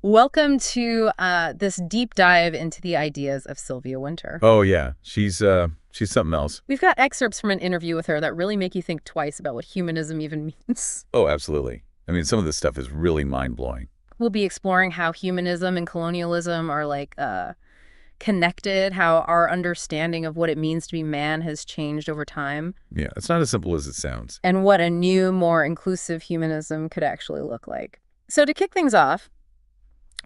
Welcome to this deep dive into the ideas of Sylvia Wynter. Oh yeah, she's something else. We've got excerpts from an interview with her that really make you think twice about what humanism even means. Oh, absolutely. I mean, some of this stuff is really mind-blowing. We'll be exploring how humanism and colonialism are connected, how our understanding of what it means to be man has changed over time. Yeah, it's not as simple as it sounds. And what a new, more inclusive humanism could actually look like. So to kick things off,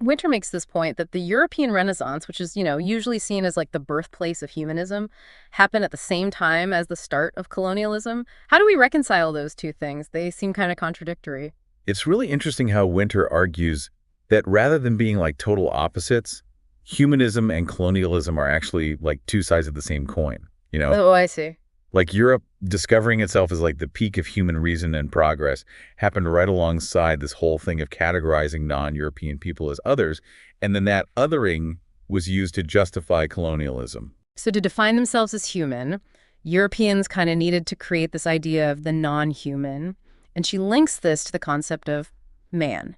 Wynter makes this point that the European Renaissance, which is, usually seen as like the birthplace of humanism, happened at the same time as the start of colonialism. How do we reconcile those two things? They seem kind of contradictory. It's really interesting how Wynter argues that rather than being like total opposites, humanism and colonialism are actually like two sides of the same coin, Oh, I see. Like Europe discovering itself as like the peak of human reason and progress happened right alongside this whole thing of categorizing non-European people as others, and then that othering was used to justify colonialism. So to define themselves as human, Europeans kind of needed to create this idea of the non-human, and she links this to the concept of man.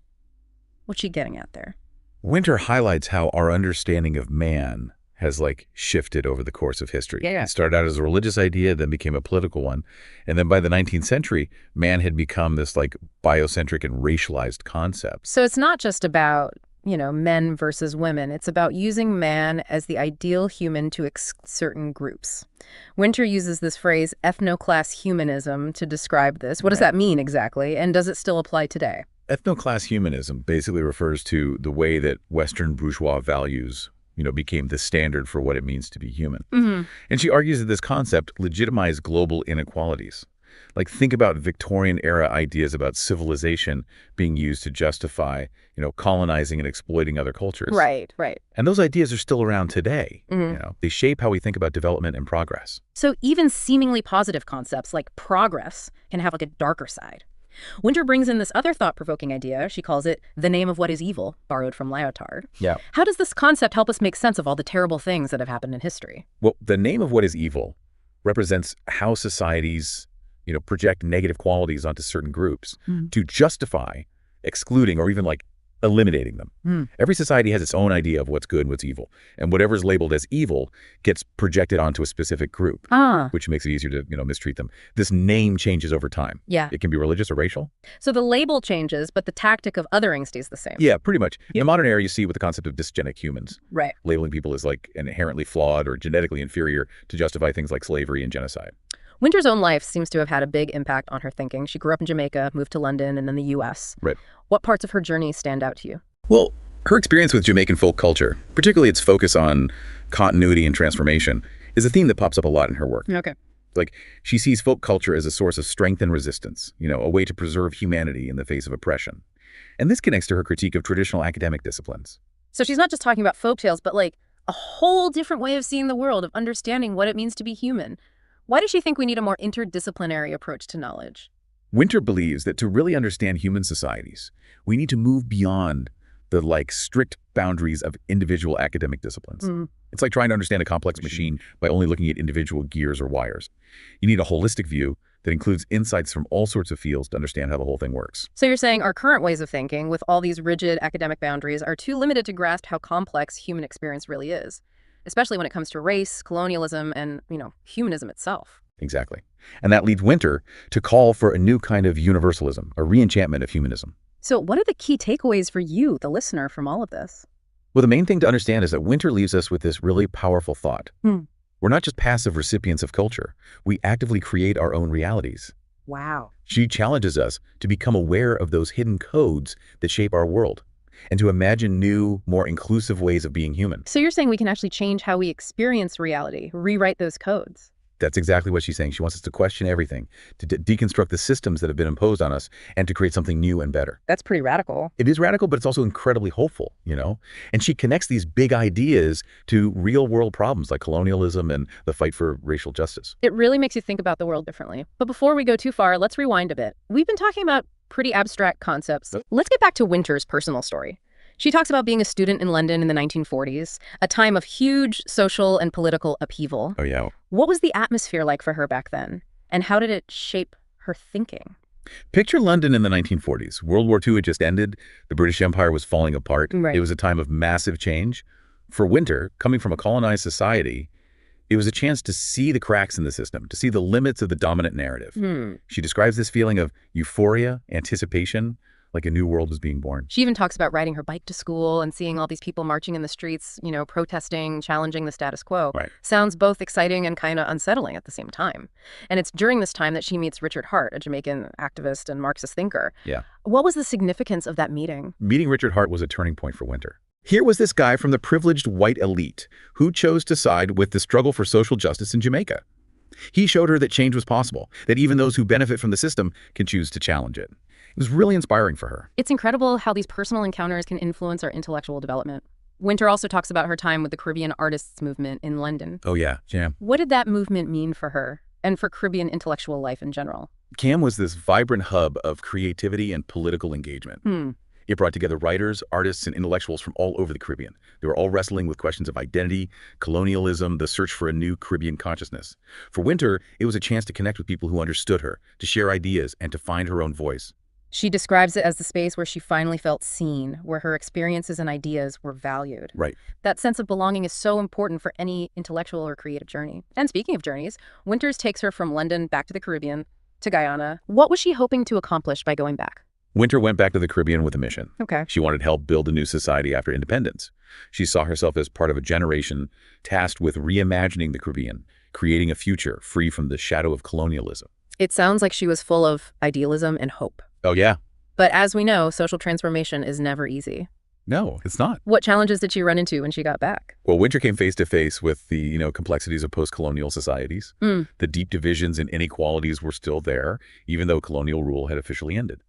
What's she getting at there? Wynter highlights how our understanding of man has like shifted over the course of history. Yeah. It started out as a religious idea, then became a political one. And then by the 19th century, man had become this like biocentric and racialized concept. So it's not just about, men versus women. It's about using man as the ideal human to certain groups. Wynter uses this phrase, ethno-class humanism, to describe this. What does that mean exactly? And does it still apply today? Ethno-class humanism basically refers to the way that Western bourgeois values became the standard for what it means to be human. Mm-hmm. And she argues that this concept legitimized global inequalities. Like, think about Victorian-era ideas about civilization being used to justify, colonizing and exploiting other cultures. Right. And those ideas are still around today. Mm-hmm. They shape how we think about development and progress. So even seemingly positive concepts like progress can have like a darker side. Wynter brings in this other thought-provoking idea. She calls it the name of what is evil, borrowed from Lyotard. Yeah. How does this concept help us make sense of all the terrible things that have happened in history? Well, the name of what is evil represents how societies, project negative qualities onto certain groups to justify excluding or even like eliminating them. Hmm. Every society has its own idea of what's good and what's evil, and whatever's labeled as evil gets projected onto a specific group, Ah, which makes it easier to, mistreat them. This name changes over time. yeah. It can be religious or racial. So the label changes, but the tactic of othering stays the same. Yeah, pretty much. In the modern era, you see with the concept of dysgenic humans, Right. labeling people as like inherently flawed or genetically inferior to justify things like slavery and genocide. Winter's own life seems to have had a big impact on her thinking. She grew up in Jamaica, moved to London, and then the U.S. Right. What parts of her journey stand out to you? Well, her experience with Jamaican folk culture, particularly its focus on continuity and transformation, is a theme that pops up a lot in her work. Okay. Like, she sees folk culture as a source of strength and resistance, a way to preserve humanity in the face of oppression. And this connects to her critique of traditional academic disciplines. So she's not just talking about folktales, but like a whole different way of seeing the world, of understanding what it means to be human. Why does she think we need a more interdisciplinary approach to knowledge? Winter believes that to really understand human societies, we need to move beyond the strict boundaries of individual academic disciplines. It's like trying to understand a complex machine by only looking at individual gears or wires. You need a holistic view that includes insights from all sorts of fields to understand how the whole thing works. So you're saying our current ways of thinking, with all these rigid academic boundaries, are too limited to grasp how complex human experience really is, especially when it comes to race, colonialism, and, humanism itself. Exactly. And that leads Winter to call for a new kind of universalism, a re-enchantment of humanism. So what are the key takeaways for you, the listener, from all of this? Well, the main thing to understand is that Winter leaves us with this really powerful thought. We're not just passive recipients of culture. We actively create our own realities. Wow. She challenges us to become aware of those hidden codes that shape our world and to imagine new, more inclusive ways of being human. So you're saying we can actually change how we experience reality, rewrite those codes? That's exactly what she's saying. She wants us to question everything, to deconstruct the systems that have been imposed on us, and to create something new and better. That's pretty radical. It is radical, but it's also incredibly hopeful, And she connects these big ideas to real-world problems like colonialism and the fight for racial justice. It really makes you think about the world differently. But before we go too far, let's rewind a bit. We've been talking about pretty abstract concepts. Let's get back to Winter's personal story. She talks about being a student in London in the 1940s, a time of huge social and political upheaval. Oh, yeah. What was the atmosphere like for her back then? And how did it shape her thinking? Picture London in the 1940s. World War II had just ended. The British Empire was falling apart. Right. It was a time of massive change. For Winter, coming from a colonized society, it was a chance to see the cracks in the system, to see the limits of the dominant narrative. She describes this feeling of euphoria, anticipation, like a new world was being born. She even talks about riding her bike to school and seeing all these people marching in the streets, protesting, challenging the status quo. Right. Sounds both exciting and kind of unsettling at the same time. And it's during this time that she meets Richard Hart, a Jamaican activist and Marxist thinker. Yeah. What was the significance of that meeting? Meeting Richard Hart was a turning point for Winter. Here was this guy from the privileged white elite who chose to side with the struggle for social justice in Jamaica. He showed her that change was possible, that even those who benefit from the system can choose to challenge it. It was really inspiring for her. It's incredible how these personal encounters can influence our intellectual development. Winter also talks about her time with the Caribbean artists movement in London. Oh, yeah. What did that movement mean for her and for Caribbean intellectual life in general? CAM was this vibrant hub of creativity and political engagement. It brought together writers, artists, and intellectuals from all over the Caribbean. They were all wrestling with questions of identity, colonialism, the search for a new Caribbean consciousness. For Winter, it was a chance to connect with people who understood her, to share ideas, and to find her own voice. She describes it as the space where she finally felt seen, where her experiences and ideas were valued. Right. That sense of belonging is so important for any intellectual or creative journey. And speaking of journeys, Winters takes her from London back to the Caribbean, to Guyana. What was she hoping to accomplish by going back? Winter went back to the Caribbean with a mission. Okay. She wanted to help build a new society after independence. She saw herself as part of a generation tasked with reimagining the Caribbean, creating a future free from the shadow of colonialism. It sounds like she was full of idealism and hope. Oh, yeah. But as we know, social transformation is never easy. No, it's not. What challenges did she run into when she got back? Well, Winter came face to face with the, complexities of post-colonial societies. The deep divisions and inequalities were still there, even though colonial rule had officially ended.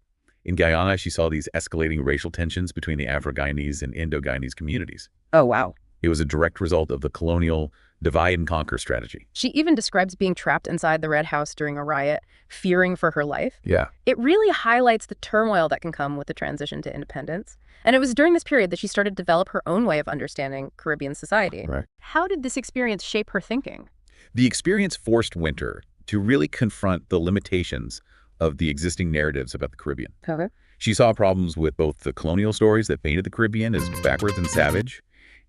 In Guyana, she saw these escalating racial tensions between the Afro-Guyanese and Indo-Guyanese communities. Oh, wow. It was a direct result of the colonial divide and conquer strategy. She even describes being trapped inside the Red House during a riot, fearing for her life. Yeah. It really highlights the turmoil that can come with the transition to independence. And it was during this period that she started to develop her own way of understanding Caribbean society. Right. How did this experience shape her thinking? The experience forced Winter to really confront the limitations of the existing narratives about the Caribbean. Okay. She saw problems with both the colonial stories that painted the Caribbean as backwards and savage,